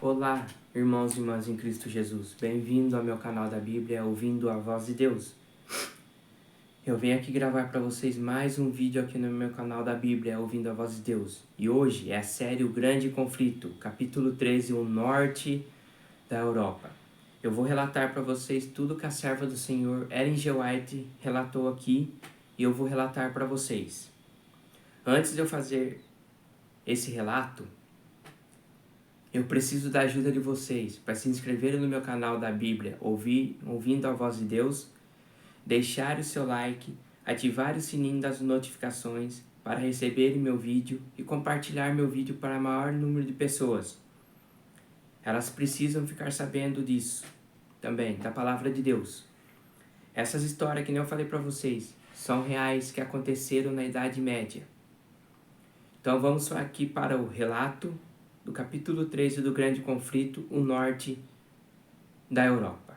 Olá, irmãos e irmãs em Cristo Jesus. Bem-vindo ao meu canal da Bíblia, ouvindo a voz de Deus. Eu venho aqui gravar para vocês mais um vídeo aqui no meu canal da Bíblia, ouvindo a voz de Deus. E hoje é a série O Grande Conflito, capítulo 13, o norte da Europa. Eu vou relatar para vocês tudo que a serva do Senhor, Ellen G. White, relatou aqui e eu vou relatar para vocês. Antes de eu fazer esse relato, eu preciso da ajuda de vocês para se inscreverem no meu canal da Bíblia, ouvindo a voz de Deus, deixar o seu like, ativar o sininho das notificações para receberem meu vídeo e compartilhar meu vídeo para o maior número de pessoas. Elas precisam ficar sabendo disso também, da palavra de Deus. Essas histórias que nem eu falei para vocês, são reais que aconteceram na Idade Média. Então vamos aqui para o relato do capítulo 13 do Grande Conflito, o norte da Europa.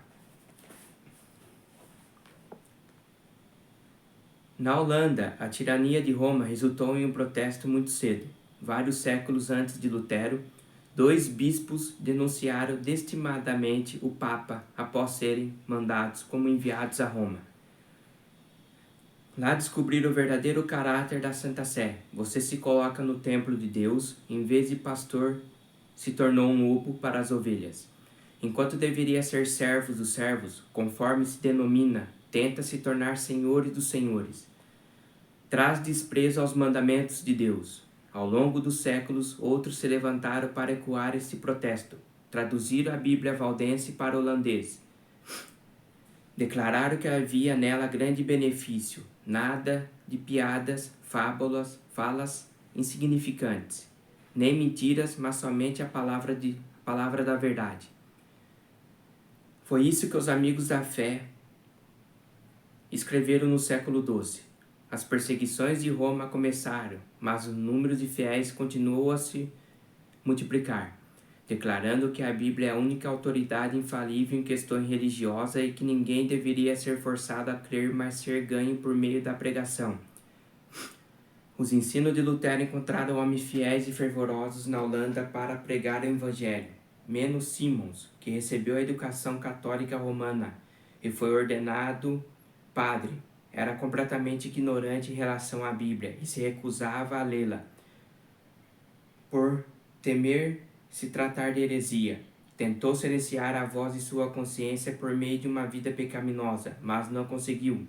Na Holanda, a tirania de Roma resultou em um protesto muito cedo. Vários séculos antes de Lutero, 2 bispos denunciaram desestimadamente o Papa após serem mandados como enviados a Roma. Lá descobriram o verdadeiro caráter da Santa Sé. Você se coloca no templo de Deus, em vez de pastor, se tornou um lobo para as ovelhas. Enquanto deveria ser servo dos servos, conforme se denomina, tenta se tornar senhores dos senhores. Traz desprezo aos mandamentos de Deus. Ao longo dos séculos, outros se levantaram para ecoar este protesto. Traduziram a Bíblia valdense para holandês. Declararam que havia nela grande benefício, nada de piadas, fábulas, falas insignificantes, nem mentiras, mas somente a palavra da verdade. Foi isso que os amigos da fé escreveram no século XII. As perseguições de Roma começaram, mas o número de fiéis continuou a se multiplicar, declarando que a Bíblia é a única autoridade infalível em questões religiosas e que ninguém deveria ser forçado a crer, mas ser ganho por meio da pregação. Os ensinos de Lutero encontraram homens fiéis e fervorosos na Holanda para pregar o Evangelho, menos Simons, que recebeu a educação católica romana e foi ordenado padre. Era completamente ignorante em relação à Bíblia e se recusava a lê-la, por temer se tratar de heresia. Tentou silenciar a voz de sua consciência por meio de uma vida pecaminosa, mas não conseguiu.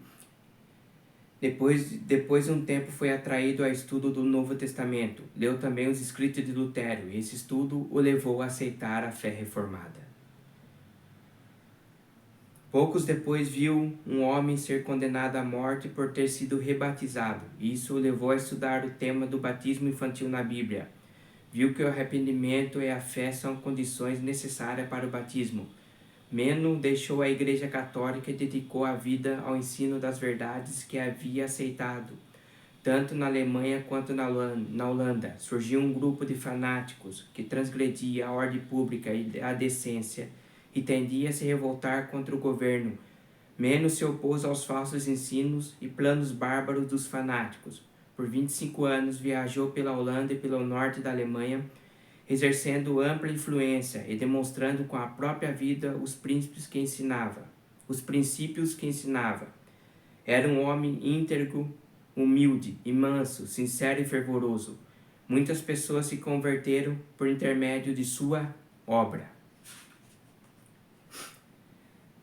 Depois de um tempo foi atraído ao estudo do Novo Testamento. Leu também os escritos de Lutero, e esse estudo o levou a aceitar a fé reformada. Poucos depois viu um homem ser condenado à morte por ter sido rebatizado. Isso o levou a estudar o tema do batismo infantil na Bíblia. Viu que o arrependimento e a fé são condições necessárias para o batismo. Meno deixou a Igreja Católica e dedicou a vida ao ensino das verdades que havia aceitado. Tanto na Alemanha quanto na Holanda, surgiu um grupo de fanáticos que transgredia a ordem pública e a decência e tendia a se revoltar contra o governo. Meno se opôs aos falsos ensinos e planos bárbaros dos fanáticos. Por 25 anos viajou pela Holanda e pelo norte da Alemanha, exercendo ampla influência e demonstrando com a própria vida os princípios que ensinava. Era um homem íntegro, humilde e manso, sincero e fervoroso. Muitas pessoas se converteram por intermédio de sua obra.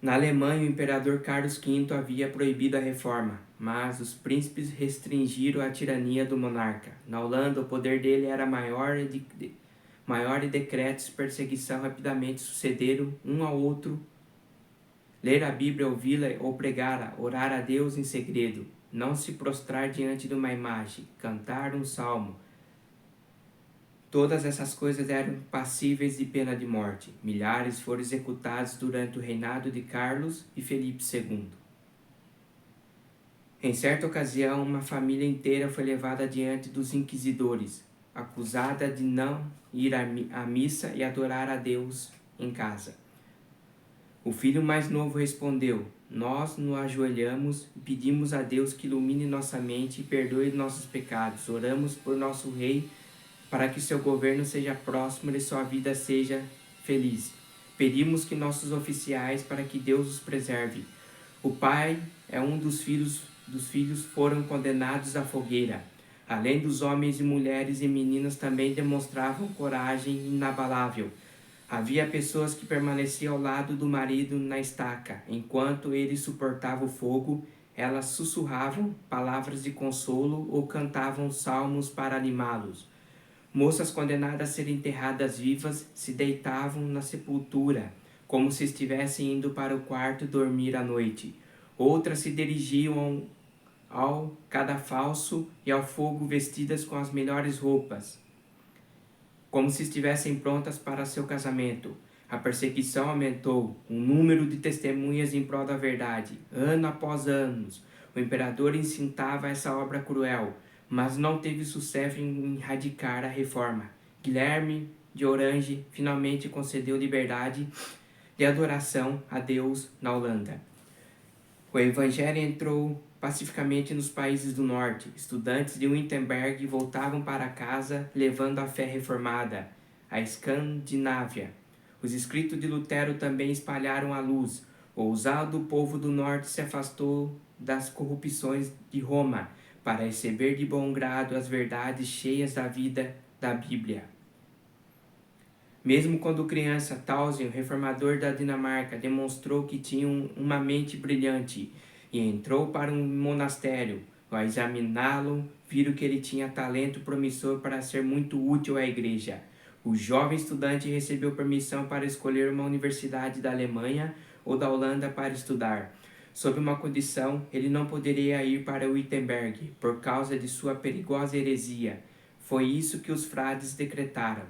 Na Alemanha, o imperador Carlos V havia proibido a reforma, mas os príncipes restringiram a tirania do monarca. Na Holanda, o poder dele era maior e decretos de perseguição rapidamente sucederam um ao outro. Ler a Bíblia, ouvi-la ou pregá-la, orar a Deus em segredo, não se prostrar diante de uma imagem, cantar um salmo. Todas essas coisas eram passíveis de pena de morte. Milhares foram executados durante o reinado de Carlos e Felipe II. Em certa ocasião, uma família inteira foi levada diante dos inquisidores, acusada de não ir à missa e adorar a Deus em casa. O filho mais novo respondeu: nós nos ajoelhamos e pedimos a Deus que ilumine nossa mente e perdoe nossos pecados. Oramos por nosso rei para que seu governo seja próspero e sua vida seja feliz. Pedimos que nossos oficiais, para que Deus os preserve. O pai é um dos filhos foram condenados à fogueira. Além dos homens e mulheres e meninas também demonstravam coragem inabalável. Havia pessoas que permaneciam ao lado do marido na estaca. Enquanto ele suportava o fogo, elas sussurravam palavras de consolo ou cantavam salmos para animá-los. Moças condenadas a serem enterradas vivas se deitavam na sepultura, como se estivessem indo para o quarto dormir à noite. Outras se dirigiam ao cadafalso e ao fogo vestidas com as melhores roupas, como se estivessem prontas para seu casamento. A perseguição aumentou, o número de testemunhas em prol da verdade. Ano após ano, o imperador incitava essa obra cruel, mas não teve sucesso em erradicar a reforma. Guilherme de Orange finalmente concedeu liberdade de adoração a Deus na Holanda. O evangelho entrou pacificamente nos países do norte. Estudantes de Wittenberg voltavam para casa levando a fé reformada à Escandinávia. Os escritos de Lutero também espalharam a luz. O ousado povo do norte se afastou das corrupções de Roma para receber de bom grado as verdades cheias da vida da Bíblia. Mesmo quando criança, Tausen, o reformador da Dinamarca, demonstrou que tinha uma mente brilhante e entrou para um monastério. Ao examiná-lo, viram que ele tinha talento promissor para ser muito útil à igreja. O jovem estudante recebeu permissão para escolher uma universidade da Alemanha ou da Holanda para estudar. Sob uma condição, ele não poderia ir para Wittenberg por causa de sua perigosa heresia. Foi isso que os frades decretaram.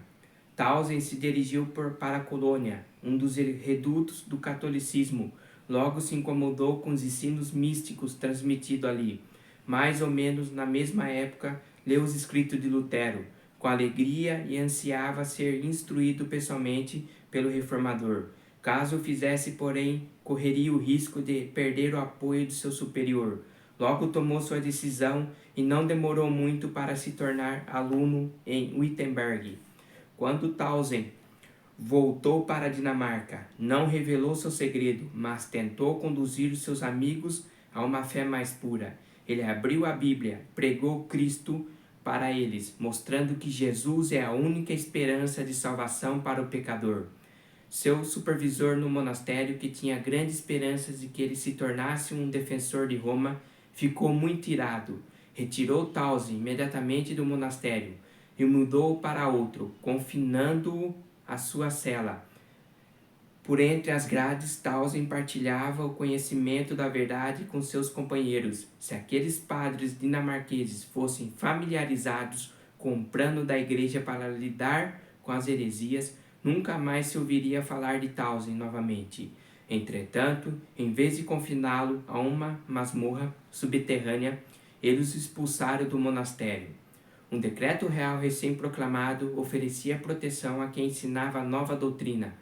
Tausen se dirigiu para a Colônia, um dos redutos do catolicismo. Logo se incomodou com os ensinos místicos transmitidos ali. Mais ou menos na mesma época, leu os escritos de Lutero, com alegria, e ansiava ser instruído pessoalmente pelo reformador. Caso o fizesse, porém, correria o risco de perder o apoio de seu superior. Logo tomou sua decisão e não demorou muito para se tornar aluno em Wittenberg. Quando Tausen voltou para a Dinamarca, não revelou seu segredo, mas tentou conduzir os seus amigos a uma fé mais pura. Ele abriu a Bíblia, pregou Cristo para eles, mostrando que Jesus é a única esperança de salvação para o pecador. Seu supervisor no monastério, que tinha grandes esperanças de que ele se tornasse um defensor de Roma, ficou muito irado. Retirou Tausen imediatamente do monastério e mudou para outro, confinando-o à sua cela. Por entre as grades, Tausen partilhava o conhecimento da verdade com seus companheiros. Se aqueles padres dinamarqueses fossem familiarizados com o plano da igreja para lidar com as heresias, nunca mais se ouviria falar de Tausen novamente. Entretanto, em vez de confiná-lo a uma masmorra subterrânea, eles o expulsaram do monastério. Um decreto real recém-proclamado oferecia proteção a quem ensinava a nova doutrina.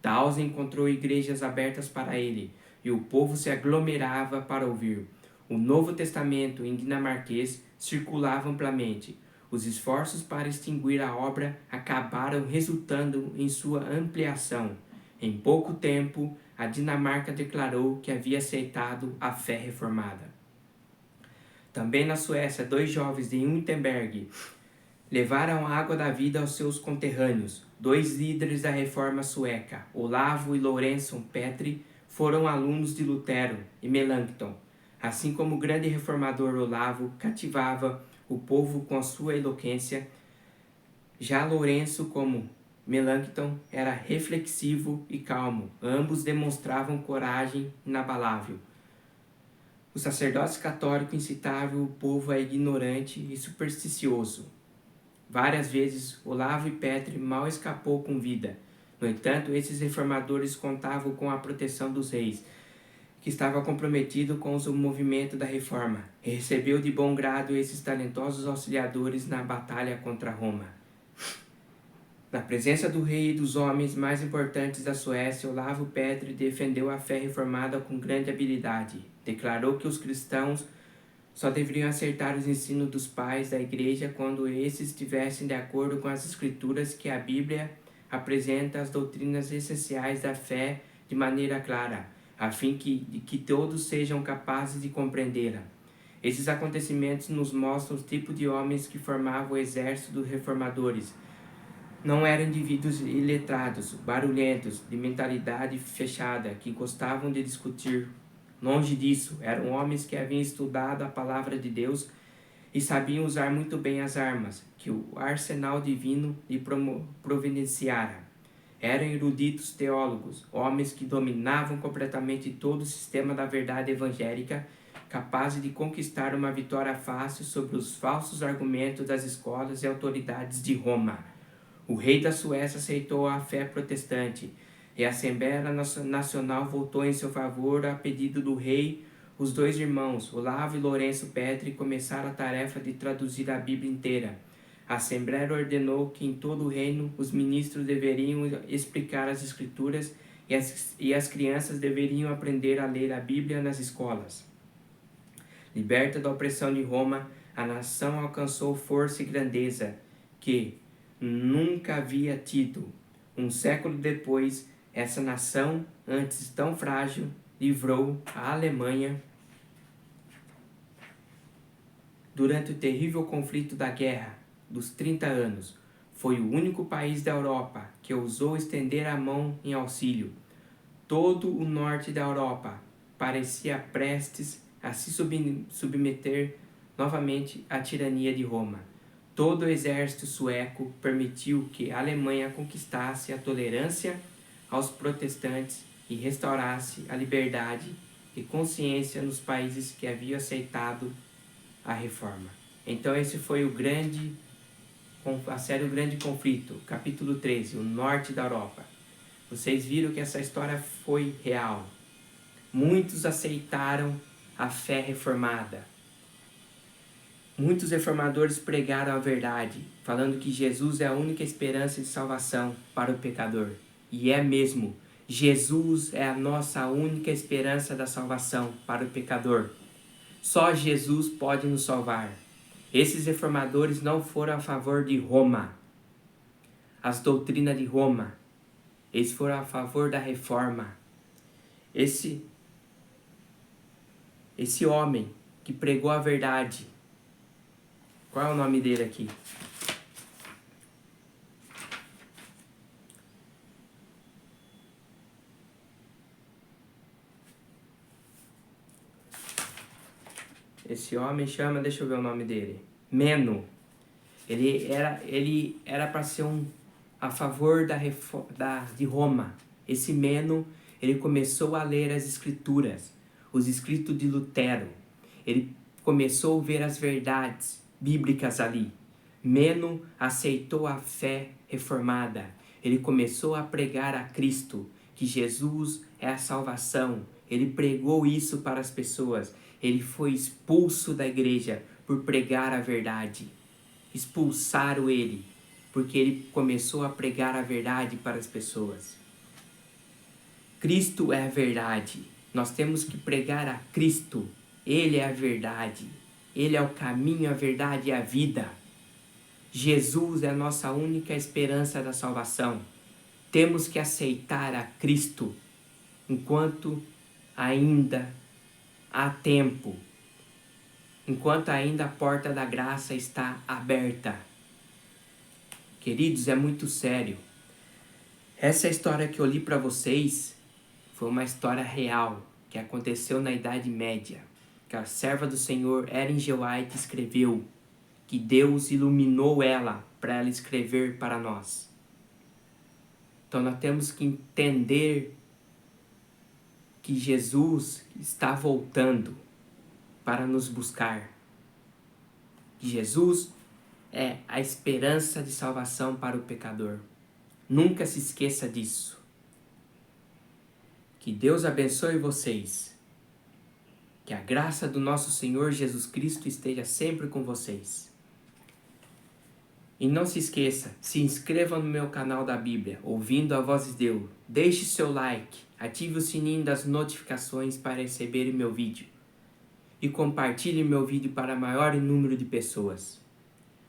Tausen encontrou igrejas abertas para ele, e o povo se aglomerava para ouvir. O Novo Testamento em dinamarquês circulava amplamente. Os esforços para extinguir a obra acabaram resultando em sua ampliação. Em pouco tempo, a Dinamarca declarou que havia aceitado a fé reformada. Também na Suécia, 2 jovens de Wittenberg levaram a água da vida aos seus conterrâneos. 2 líderes da reforma sueca, Olavo e Lorentzon Petri, foram alunos de Lutero e Melanchthon. Assim como o grande reformador Olavo cativava o povo com a sua eloquência, já Lourenço, como Melanchthon, era reflexivo e calmo. Ambos demonstravam coragem inabalável. Os sacerdotes católicos incitavam o povo a ignorante e supersticioso. Várias vezes, Olavo e Petri mal escapou com vida. No entanto, esses reformadores contavam com a proteção dos reis, que estava comprometido com o movimento da reforma, e recebeu de bom grado esses talentosos auxiliadores na batalha contra Roma. Na presença do rei e dos homens mais importantes da Suécia, Olavo Petri defendeu a fé reformada com grande habilidade. Declarou que os cristãos só deveriam aceitar os ensinos dos pais da igreja quando esses estivessem de acordo com as escrituras, que a Bíblia apresenta as doutrinas essenciais da fé de maneira clara, a fim de que todos sejam capazes de compreendê-la. Esses acontecimentos nos mostram o tipo de homens que formavam o exército dos reformadores. Não eram indivíduos iletrados, barulhentos, de mentalidade fechada, que gostavam de discutir. Longe disso, eram homens que haviam estudado a palavra de Deus e sabiam usar muito bem as armas que o arsenal divino lhe providenciara. Eram eruditos teólogos, homens que dominavam completamente todo o sistema da verdade evangélica, capazes de conquistar uma vitória fácil sobre os falsos argumentos das escolas e autoridades de Roma. O rei da Suécia aceitou a fé protestante, e a Assembleia Nacional votou em seu favor a pedido do rei. Os dois irmãos, Olavo e Lourenço Petri, começaram a tarefa de traduzir a Bíblia inteira. A Assembleia ordenou que em todo o reino os ministros deveriam explicar as Escrituras e as crianças deveriam aprender a ler a Bíblia nas escolas. Liberta da opressão de Roma, a nação alcançou força e grandeza que nunca havia tido. Um século depois, essa nação, antes tão frágil, livrou a Alemanha durante o terrível conflito da Guerra dos 30 anos. Foi o único país da Europa que ousou estender a mão em auxílio. Todo o norte da Europa parecia prestes a se submeter novamente à tirania de Roma. Todo o exército sueco permitiu que a Alemanha conquistasse a tolerância aos protestantes e restaurasse a liberdade de consciência nos países que haviam aceitado a reforma. Então esse foi a série O Grande Conflito, capítulo 13, o norte da Europa. Vocês viram que essa história foi real. Muitos aceitaram a fé reformada. Muitos reformadores pregaram a verdade, falando que Jesus é a única esperança de salvação para o pecador. E é mesmo, Jesus é a nossa única esperança da salvação para o pecador. Só Jesus pode nos salvar. Esses reformadores não foram a favor de Roma, as doutrinas de Roma. Eles foram a favor da reforma. Esse homem que pregou a verdade, qual é o nome dele aqui? Esse homem chama, deixa eu ver o nome dele, Meno. Ele era para ser a favor de Roma. Esse Meno, ele começou a ler as escrituras, os escritos de Lutero. Ele começou a ver as verdades bíblicas ali. Meno aceitou a fé reformada. Ele começou a pregar a Cristo, que Jesus é a salvação. Ele pregou isso para as pessoas. Ele foi expulso da igreja por pregar a verdade. Expulsaram ele, porque ele começou a pregar a verdade para as pessoas. Cristo é a verdade. Nós temos que pregar a Cristo. Ele é a verdade. Ele é o caminho, a verdade e a vida. Jesus é a nossa única esperança da salvação. Temos que aceitar a Cristo enquanto ainda há tempo. Enquanto ainda a porta da graça está aberta. Queridos, é muito sério. Essa história que eu li para vocês foi uma história real que aconteceu na Idade Média, que a serva do Senhor Ellen G. White escreveu, que Deus iluminou ela para ela escrever para nós. Então nós temos que entender que Jesus está voltando para nos buscar. Jesus é a esperança de salvação para o pecador. Nunca se esqueça disso. Que Deus abençoe vocês. Que a graça do nosso Senhor Jesus Cristo esteja sempre com vocês. E não se esqueça, se inscreva no meu canal da Bíblia, Ouvindo a Voz de Deus. Deixe seu like, ative o sininho das notificações para receber meu vídeo. E compartilhe meu vídeo para maior número de pessoas.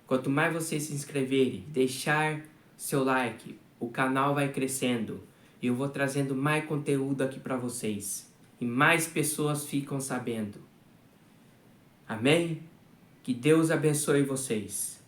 Quanto mais vocês se inscreverem, deixar seu like, o canal vai crescendo e eu vou trazendo mais conteúdo aqui para vocês. E mais pessoas ficam sabendo. Amém? Que Deus abençoe vocês.